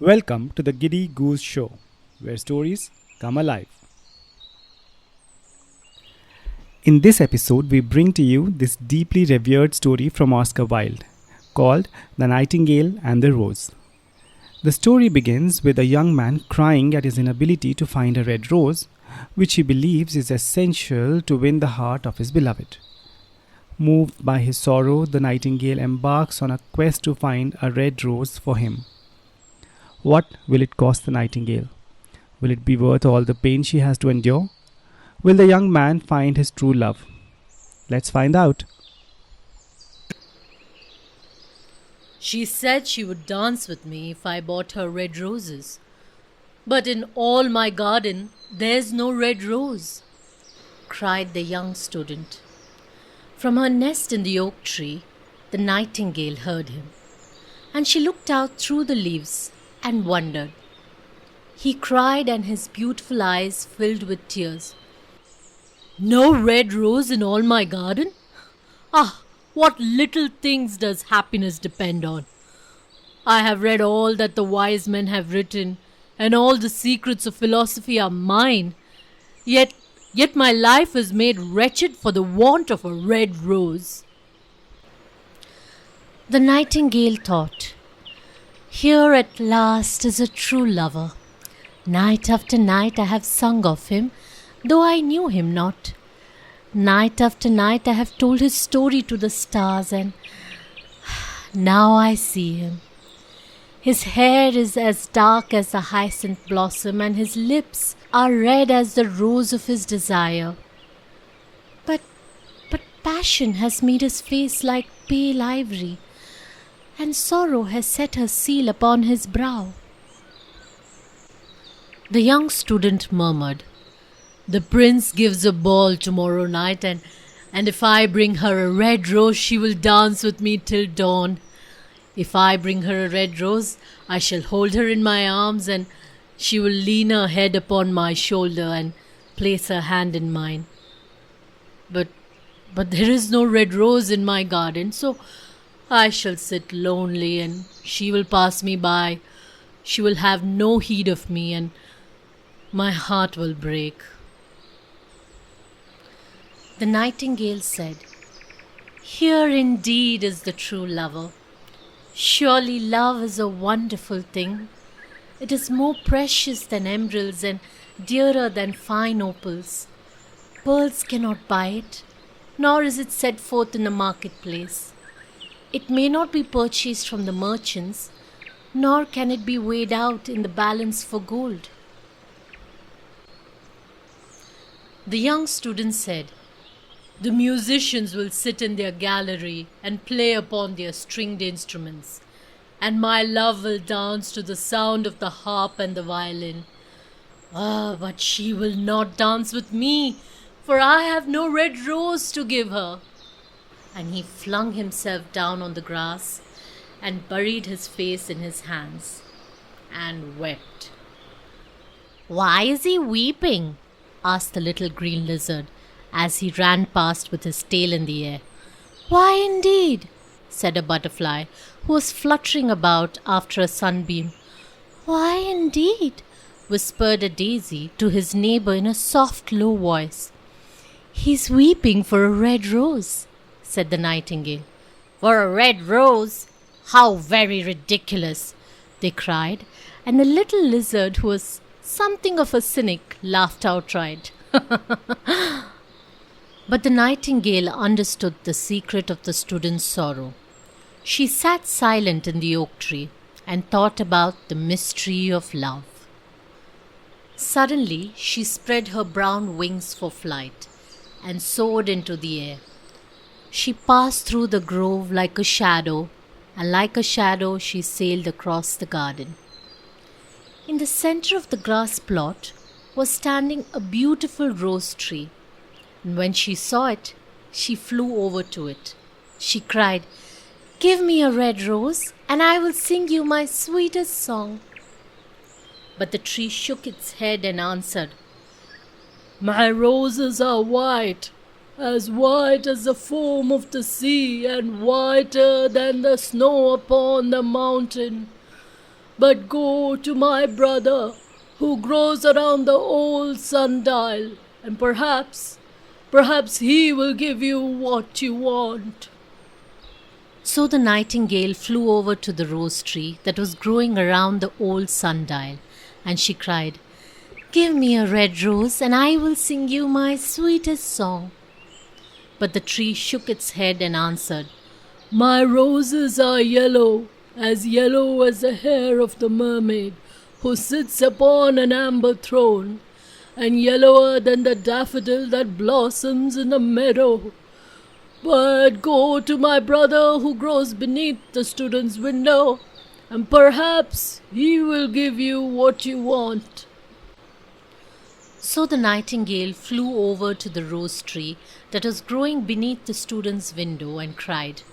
Welcome to the Giddy Goose Show, where stories come alive. In this episode, we bring to you this deeply revered story from Oscar Wilde called The Nightingale and the Rose. The story begins with a young man crying at his inability to find a red rose, which he believes is essential to win the heart of his beloved. Moved by his sorrow, the nightingale embarks on a quest to find a red rose for him. What will it cost the nightingale? Will it be worth all the pain she has to endure? Will the young man find his true love? Let's find out. She said she would dance with me if I bought her red roses. But in all my garden, there's no red rose, cried the young student. From her nest in the oak tree, the nightingale heard him, and she looked out through the leaves and wondered. He cried, and his beautiful eyes filled with tears. No red rose in all my garden? Ah, what little things does happiness depend on! I have read all that the wise men have written, and all the secrets of philosophy are mine. Yet my life is made wretched for the want of a red rose. The nightingale thought, here at last is a true lover. Night after night I have sung of him, though I knew him not. Night after night I have told his story to the stars, and now I see him. His hair is as dark as the hyacinth blossom, and his lips are red as the rose of his desire. But passion has made his face like pale ivory, and sorrow has set her seal upon his brow. The young student murmured, the prince gives a ball tomorrow night, and if I bring her a red rose, she will dance with me till dawn. If I bring her a red rose, I shall hold her in my arms, and she will lean her head upon my shoulder and place her hand in mine. But there is no red rose in my garden, so I shall sit lonely, and she will pass me by. She will have no heed of me, and my heart will break. The nightingale said, here indeed is the true lover. Surely love is a wonderful thing. It is more precious than emeralds and dearer than fine opals. Pearls cannot buy it, nor is it set forth in the marketplace. It may not be purchased from the merchants, nor can it be weighed out in the balance for gold. The young student said, the musicians will sit in their gallery and play upon their stringed instruments, and my love will dance to the sound of the harp and the violin. Ah, but she will not dance with me, for I have no red rose to give her. And he flung himself down on the grass and buried his face in his hands and wept. Why is he weeping? Asked the little green lizard as he ran past with his tail in the air. Why indeed? Said a butterfly who was fluttering about after a sunbeam. Why indeed? Whispered a daisy to his neighbor in a soft, low voice. He's weeping for a red rose, said the nightingale. For a red rose? How very ridiculous, they cried, and the little lizard, who was something of a cynic, laughed outright. But the nightingale understood the secret of the student's sorrow. She sat silent in the oak tree and thought about the mystery of love. Suddenly she spread her brown wings for flight and soared into the air. She passed through the grove like a shadow, and like a shadow she sailed across the garden. In the center of the grass plot was standing a beautiful rose tree, and when she saw it, she flew over to it. She cried, give me a red rose, and I will sing you my sweetest song. But the tree shook its head and answered, my roses are white as the foam of the sea, and whiter than the snow upon the mountain. but go to my brother who grows around the old sundial, and perhaps he will give you what you want." So the nightingale flew over to the rose tree that was growing around the old sundial, and she cried, "Give me a red rose, and I will sing you my sweetest song." But the tree shook its head and answered, "My roses are yellow as the hair of the mermaid who sits upon an amber throne, and yellower than the daffodil that blossoms in the meadow. But go to my brother who grows beneath the student's window, and perhaps he will give you what you want." So the nightingale flew over to the rose tree that was growing beneath the student's window and cried,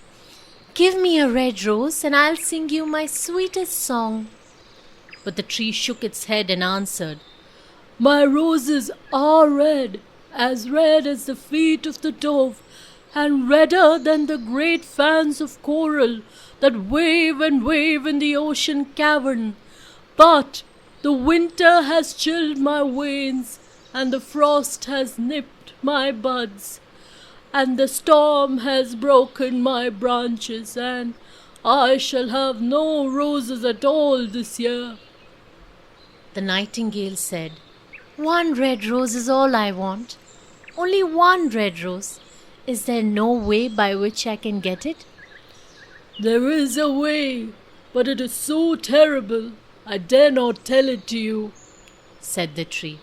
"Give me a red rose, and I'll sing you my sweetest song." But the tree shook its head and answered, "My roses are red as the feet of the dove, and redder than the great fans of coral that wave and wave in the ocean cavern. But the winter has chilled my veins, and the frost has nipped my buds, and the storm has broken my branches, and I shall have no roses at all this year." The nightingale said, "One red rose is all I want. Only one red rose. Is there no way by which I can get it?" "There is a way, but it is so terrible, I dare not tell it to you," said the tree.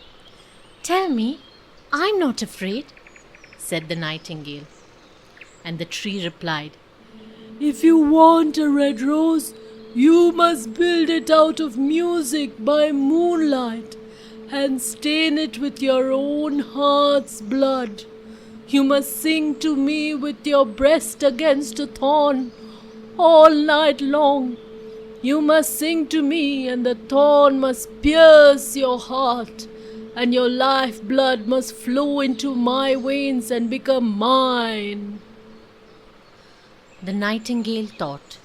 "Tell me, I'm not afraid," said the nightingale. And the tree replied, "If you want a red rose, you must build it out of music by moonlight, and stain it with your own heart's blood. You must sing to me with your breast against a thorn all night long. You must sing to me, and the thorn must pierce your heart, and your life blood must flow into my veins and become mine." The nightingale thought,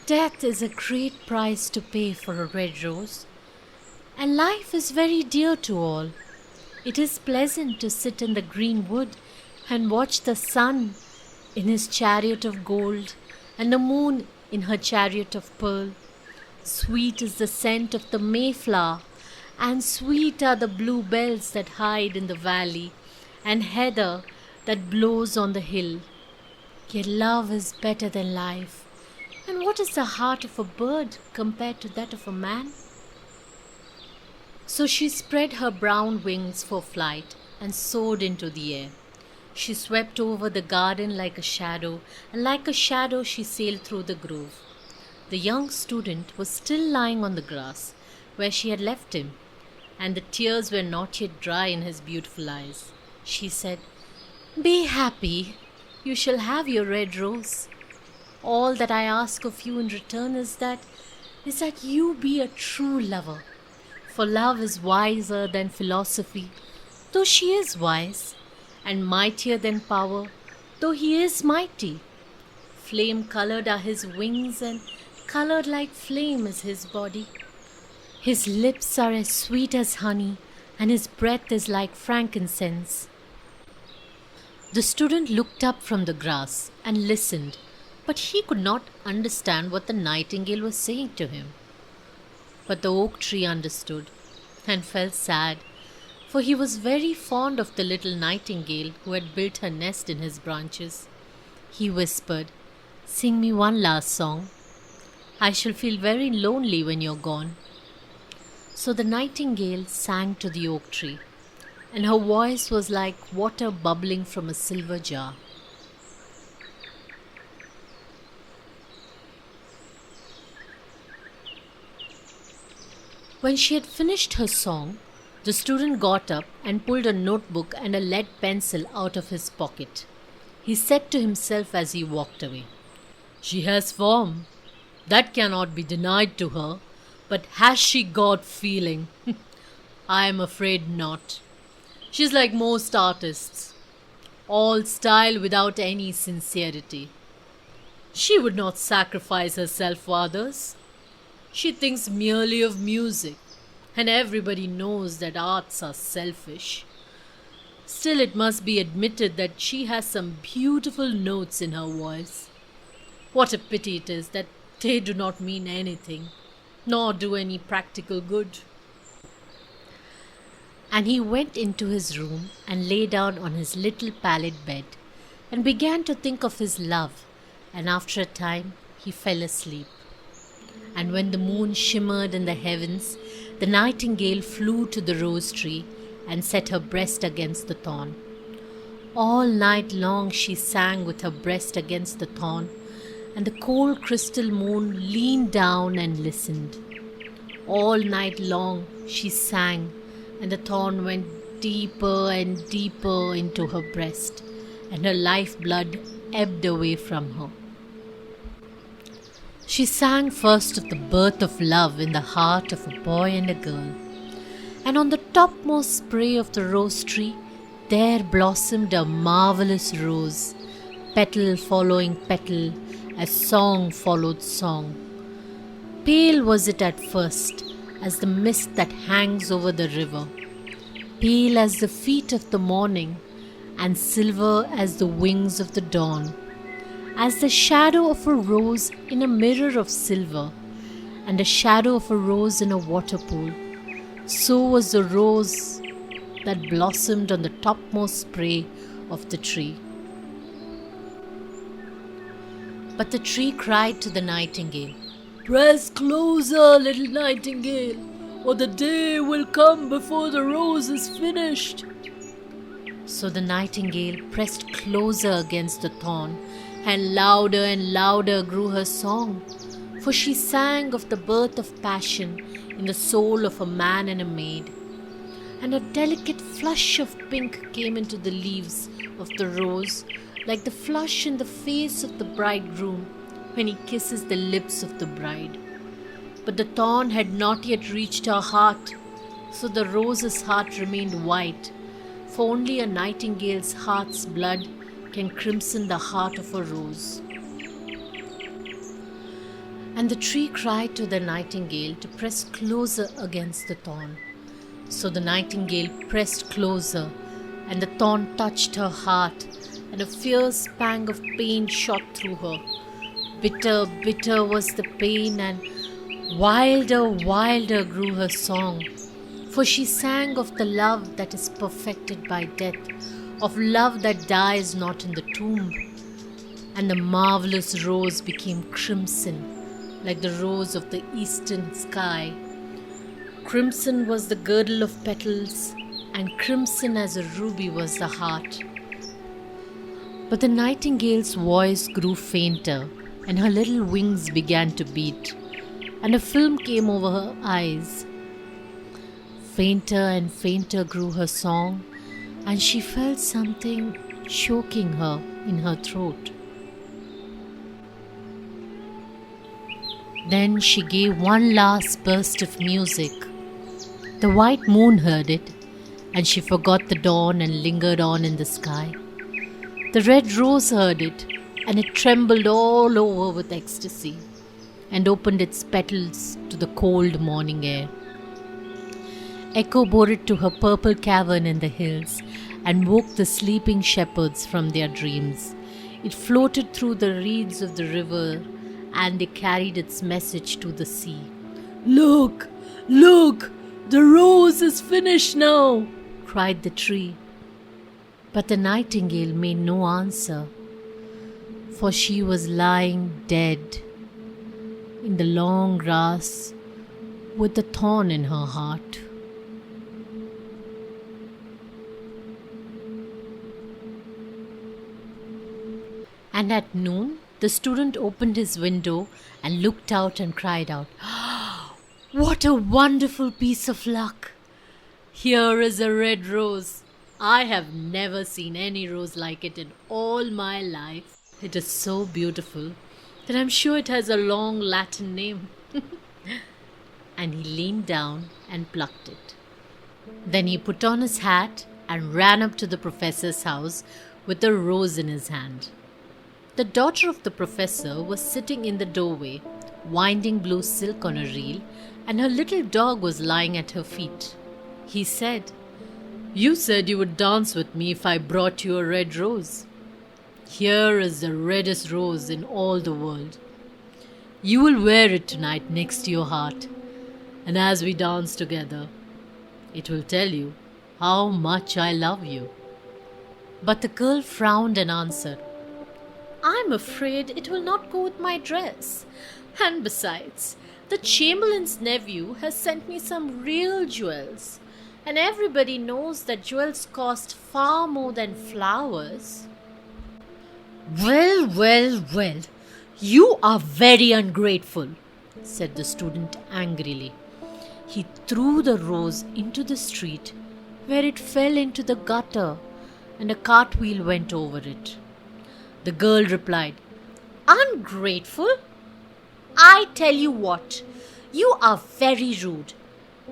"Death is a great price to pay for a red rose, and life is very dear to all. It is pleasant to sit in the green wood and watch the sun in his chariot of gold and the moon in her chariot of pearl. Sweet is the scent of the mayflower, and sweet are the bluebells that hide in the valley, and heather that blows on the hill. Yet love is better than life. And what is the heart of a bird compared to that of a man?" So she spread her brown wings for flight and soared into the air. She swept over the garden like a shadow, and like a shadow she sailed through the grove. The young student was still lying on the grass where she had left him, and the tears were not yet dry in his beautiful eyes. She said, "Be happy. You shall have your red rose. All that I ask of you in return is that you be a true lover. For love is wiser than philosophy, though she is wise, and mightier than power, though he is mighty. Flame-colored are his wings, and colored like flame is his body. His lips are as sweet as honey, and his breath is like frankincense." The student looked up from the grass and listened, but he could not understand what the nightingale was saying to him. But the oak tree understood and felt sad, for he was very fond of the little nightingale who had built her nest in his branches. He whispered, "Sing me one last song. I shall feel very lonely when you're gone." So the nightingale sang to the oak tree, and her voice was like water bubbling from a silver jar. When she had finished her song, the student got up and pulled a notebook and a lead pencil out of his pocket. He said to himself as he walked away, "She has form. That cannot be denied to her. But has she got feeling? I am afraid not. She's like most artists, all style without any sincerity. She would not sacrifice herself for others. She thinks merely of music, and everybody knows that arts are selfish. Still, it must be admitted that she has some beautiful notes in her voice. What a pity it is that they do not mean anything, nor do any practical good. And he went into his room and lay down on his little pallet bed and began to think of his love, and after a time he fell asleep. And when the moon shimmered in the heavens, the nightingale flew to the rose tree and set her breast against the thorn. All night long she sang with her breast against the thorn, and the cold crystal moon leaned down and listened. All night long she sang, and the thorn went deeper and deeper into her breast, and her life-blood ebbed away from her. She sang first of the birth of love in the heart of a boy and a girl, and on the topmost spray of the rose tree there blossomed a marvelous rose, petal following petal, as song followed song. Pale was it at first, as the mist that hangs over the river, pale as the feet of the morning, and silver as the wings of the dawn, as the shadow of a rose in a mirror of silver, and a shadow of a rose in a water pool. So was the rose that blossomed on the topmost spray of the tree. But the tree cried to the nightingale, "Press closer, little nightingale, or the day will come before the rose is finished." So the nightingale pressed closer against the thorn, and louder grew her song, for she sang of the birth of passion in the soul of a man and a maid. And a delicate flush of pink came into the leaves of the rose, like the flush in the face of the bridegroom when he kisses the lips of the bride. But the thorn had not yet reached her heart, so the rose's heart remained white, for only a nightingale's heart's blood can crimson the heart of a rose. And the tree cried to the nightingale to press closer against the thorn. So the nightingale pressed closer, and the thorn touched her heart, and a fierce pang of pain shot through her. Bitter, bitter was the pain, and wilder grew her song. For she sang of the love that is perfected by death, of love that dies not in the tomb. And the marvelous rose became crimson, like the rose of the eastern sky. Crimson was the girdle of petals, and crimson as a ruby was the heart. But the nightingale's voice grew fainter, and her little wings began to beat, and a film came over her eyes. Fainter and fainter grew her song, and she felt something choking her in her throat. Then she gave one last burst of music. The white moon heard it, and she forgot the dawn and lingered on in the sky. The red rose heard it, and it trembled all over with ecstasy, and opened its petals to the cold morning air. Echo bore it to her purple cavern in the hills, and woke the sleeping shepherds from their dreams. It floated through the reeds of the river, and it carried its message to the sea. "Look, look, the rose is finished now," cried the tree. But the nightingale made no answer, for she was lying dead in the long grass with the thorn in her heart. And at noon, the student opened his window and looked out and cried out, "What a wonderful piece of luck! Here is a red rose. I have never seen any rose like it in all my life. It is so beautiful that I'm sure it has a long Latin name." And he leaned down and plucked it. Then he put on his hat and ran up to the professor's house with a rose in his hand. The daughter of the professor was sitting in the doorway, winding blue silk on a reel, and her little dog was lying at her feet. He said, "You said you would dance with me if I brought you a red rose. Here is the reddest rose in all the world. You will wear it tonight next to your heart, and as we dance together, it will tell you how much I love you." But the girl frowned and answered, "I'm afraid it will not go with my dress. And besides, the Chamberlain's nephew has sent me some real jewels, and everybody knows that jewels cost far more than flowers." Well, you are very ungrateful," said the student angrily. He threw the rose into the street, where it fell into the gutter, and a cartwheel went over it. The girl replied, "Ungrateful? I tell you what, you are very rude.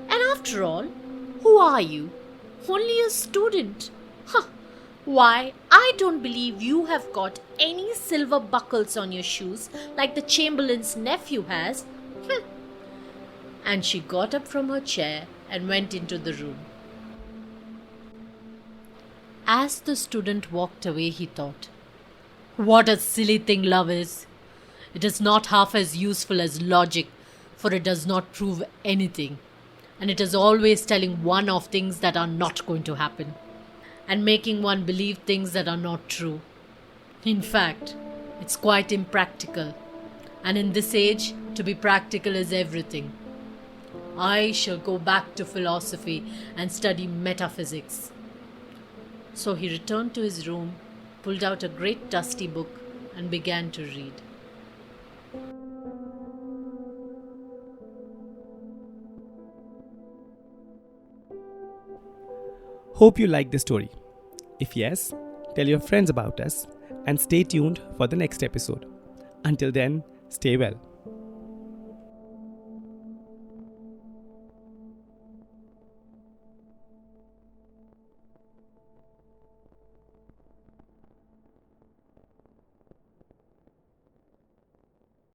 And after all, who are you? Only a student. Huh. Why, I don't believe you have got any silver buckles on your shoes like the Chamberlain's nephew has." And she got up from her chair and went into the room. As the student walked away, he thought, "What a silly thing love is! It is not half as useful as logic, for it does not prove anything, and it is always telling one of things that are not going to happen, and making one believe things that are not true. In fact, it's quite impractical, and in this age, to be practical is everything. I shall go back to philosophy and study metaphysics." So he returned to his room, pulled out a great dusty book, and began to read. Hope you liked the story. If yes, tell your friends about us and stay tuned for the next episode. Until then, stay well.